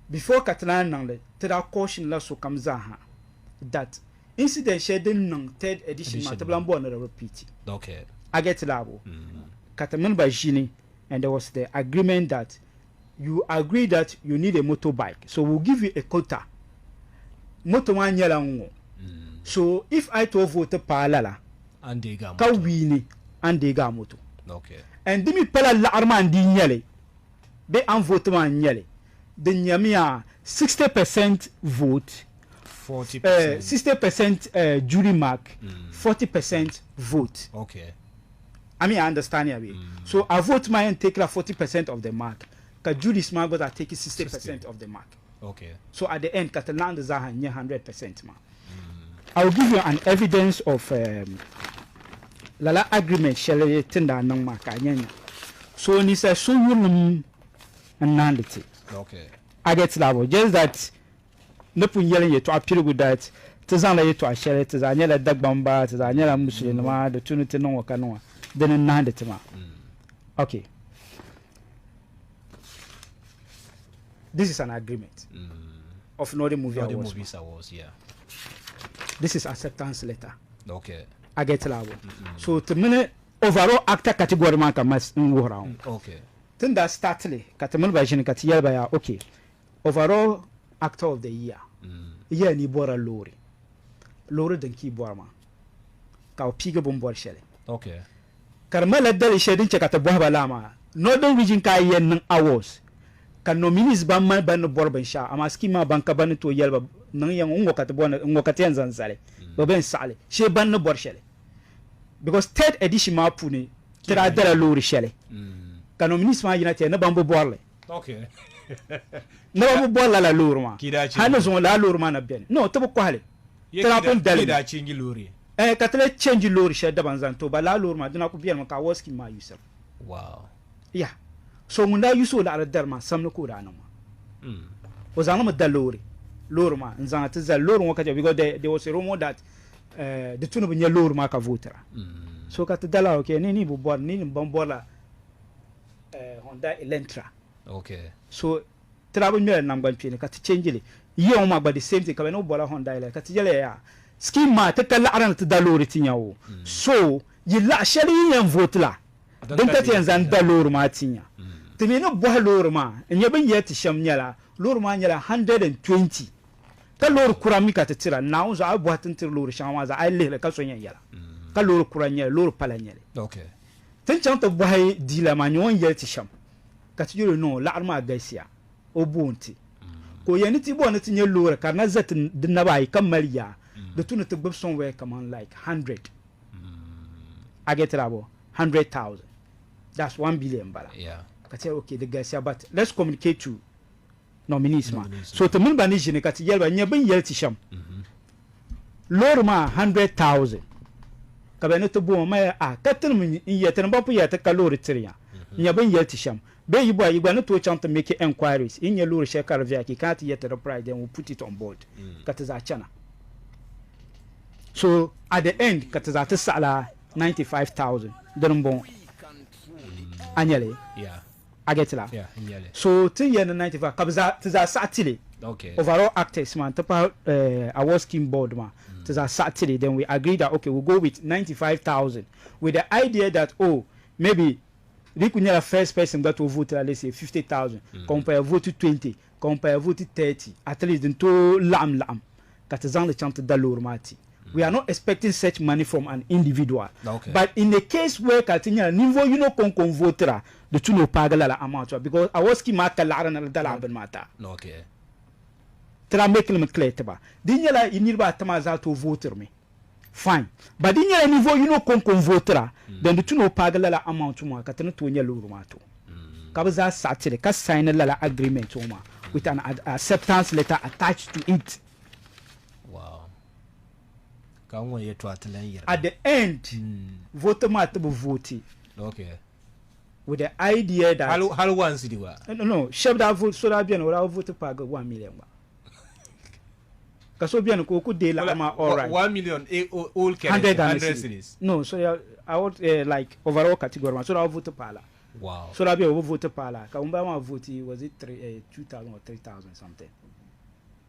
before Catalan nang to that caution la so comes that incident shedding nang third edition ma tablambo na repeat. Okay. I get labo. Kataman by Gini, and there was the agreement that you agree that you need a motorbike, so we'll give you a quota. Moto one yellow. So if I to vote palala and they got kawini and they got moto. Okay. And dimi pala la arman di nyele. Be an vote man nyele. The nyamia 60% vote. 40%. 60% jury mark. 40% vote. Okay. I mean, I understand you. So I vote my and take like 40% of the mark. Because jury's mark was I take 60% of the mark. Okay. So at the end, Catalan is 100% ma. I will give you an evidence of Lala agreement shall tender no mark. So ni say so you nandity. Okay. I get level. Just that no pun yelling you to appeal with that. Tizan to a shell, Tizanyela Dagbamba, Tizanyela Muslim, the Tunity no canoa. Then nandity ma. Okay. This is an agreement of Northern Movie Awards. Yeah. This is acceptance letter. Okay. I get level. So to minute overall actor category man can must go around. Okay. Then that startly Kataman version Katia by okay. Overall actor of the year. Yeah, ni bora lori. Lori den ki borma. Ka piga bombor shele. Okay. Karmela dali shedin chekata bohba lama. Northern region ka yen awards. Kan nominis ban man ban borban sha ama skima ban ka ban to yelba nan yan ngokata bona ngokata yan zanzale ba ben sale she ban no bor shele because third edition ma puni tira dara lori shele kan nominis ma yinate na ban bo borle okay na ban bo borla la lori ma hana zo la lori ma na ben no to ko hale tira pun dal da chingi lori ka tele change lori she da ban zan to ba la lori ma dina ko biyan ma ka woski ma yusuf wow yeah. So munda yuso la derma samno ko da nan o zanama dalori lorma nzanga tza lorma ka because there was a rumor that the tunu binya lorma ka votera so ka dala okay ni bu bor ni ban bola Honda Elantra okay so trabo mi na ngban pini ka change le yo ma ba the same thing ka no bola Honda Elantra ka tjele ya schema ta kala aran ta dalori tinyawo so yilla shari yan votla dan ta yanzan dalorma tinya Timino boy lorma, and you been yet to sham yella, lorma yella 120. The Lord Kuramika to tira now, so I bought until Lord Shamas, I live a Cassonia yella. Calor Kuranya, Lord Palaniel. Okay. Ten chant of boy dealer man, one yet to sham. Cat you know, Larma Garcia, O Bounty. Coyanity bonnet in your lure, Carnazet the Nabai, Camalia, the tuna to Bob somewhere come on like 100. I get rabo, 100,000. That's 1 billion bala. Yeah. Okay, the guys, but let's communicate to nominees. So to member nation, Kati Yelba, Yabin Yeltisham. Lorma 100,000. Cabernet Boom, Captain yet and Bopper yet a caloriteria. Yabin Yeltisham. Baby boy, you want to chant to make enquiries in your lure share Carviaki, can't yet a pride, then we'll put it on board. Catazachana. So at the end, Catazata Sala 95,000. Dunbon annually. Yeah. I get it. Yeah, annually. So 10 years and 95 kabza tiza satile. Okay. Overall actors man tapa award scheme board man tiza satile, then we agreed that okay we'll go with 95,000 with the idea that maybe we could the first person that will vote let's say 50,000 compare vote to 20 compare vote to 30 at least into lam katazan the chant dalor mati. We are not expecting such money from an individual. Okay. But in the case where Katinya Nivo, you know, con votera, the two no pagala amount because I was kimaka laran and dalaban mata. Okay. Tra make them clear. Dinyala inirba tamaza to voter me. Fine. But Dinya Nivo, you know, con votera, then the two no pagala amount to Makatana to Yalurumato. Kabaza Saturday, can sign a lala agreement with an acceptance letter attached to it. At the end, voter matter vote. Okay. With the idea that how once did you no, share that vote so that or I'll vote pag 1 million. Kasobian could de la all right. 1 million all 100 cities. No, so I would like overall category, so I'll vote pala. Wow. So that be over vote pala. Ka umba ma vote was it 2,000 or 3,000 something.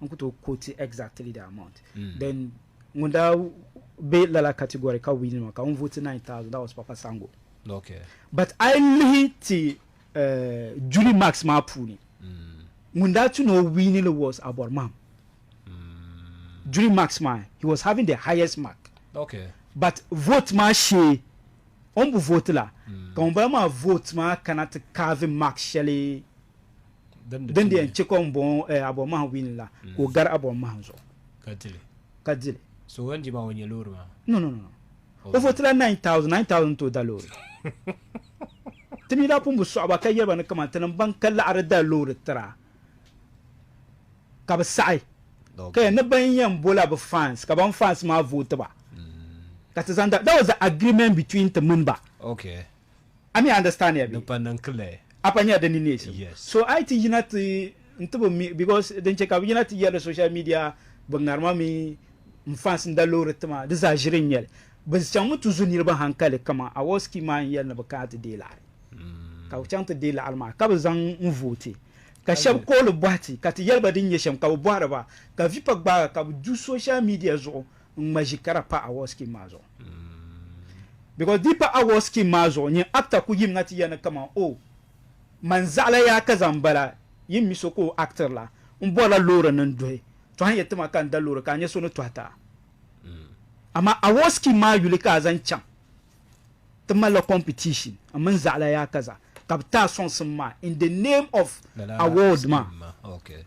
Unko to quote exactly the amount. Then munda be la category ka win ka vote 9,000. That was Papa Sango. Okay. But I hit Julie Max Mapuni. Munda to know winning was Aborimaham. Julie Max man, he was having the highest mark. Okay. But vote ma she on vote la. Quand ma vote ma cannot carve mark shelley. Then the check on bon Aborimaham win la. Go gar Aborimaham zo. Kadile. So when you when you lure ma? No. O vote la 9,000 to dollar. Timi la pumbu so abaka yeba na kama tanan ban kala arda lure tra. Ka ba sai. Okay, na ban yan bola ba fans, ka ban fans ma vote ba. That was the agreement between the member. Okay. I mean, understand it. Apanya the nation. Yes. So I think you not because then check out you not hear the social media, but normally fans in the low retma. This is a general. But some to zunir ba hankale kama. I was kima here na bakati de la. Ka uchanta de la alma. Ka bazang vote. Ka shab call bati. Ka ti yelba din yesham ka ubara ba. Ka vipak ba ka do social media zo. Magikara pa awoski mazo because deeper awoski mazo ni actor ku yim ngati yana kama manzala ya kazambala yim misoko actor la umbola lora nan doy to han yetuma kan da lora kan yeso no twata ama awoski ma yule ka zan cham tamala competition manzala ya kaza kapta son sama in the name of award ma okay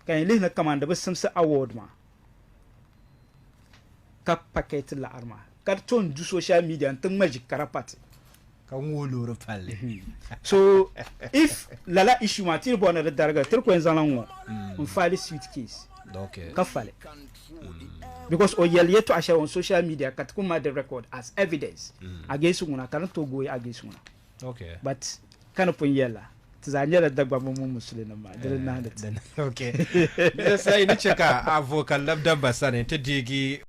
kan ile na kama da basamsa award ma paquet la arma carton du social media and magic karapati so if lala issue matir bona da darga tir ko enzalan on file sweet case okay ka fale because o yel yeto asha on social media kat kuma the record as evidence against una kan to go against una okay but kan pon yela tizanyela dagba mu musulina ma dare na da okay sai ni cheka avoka labda basane te digi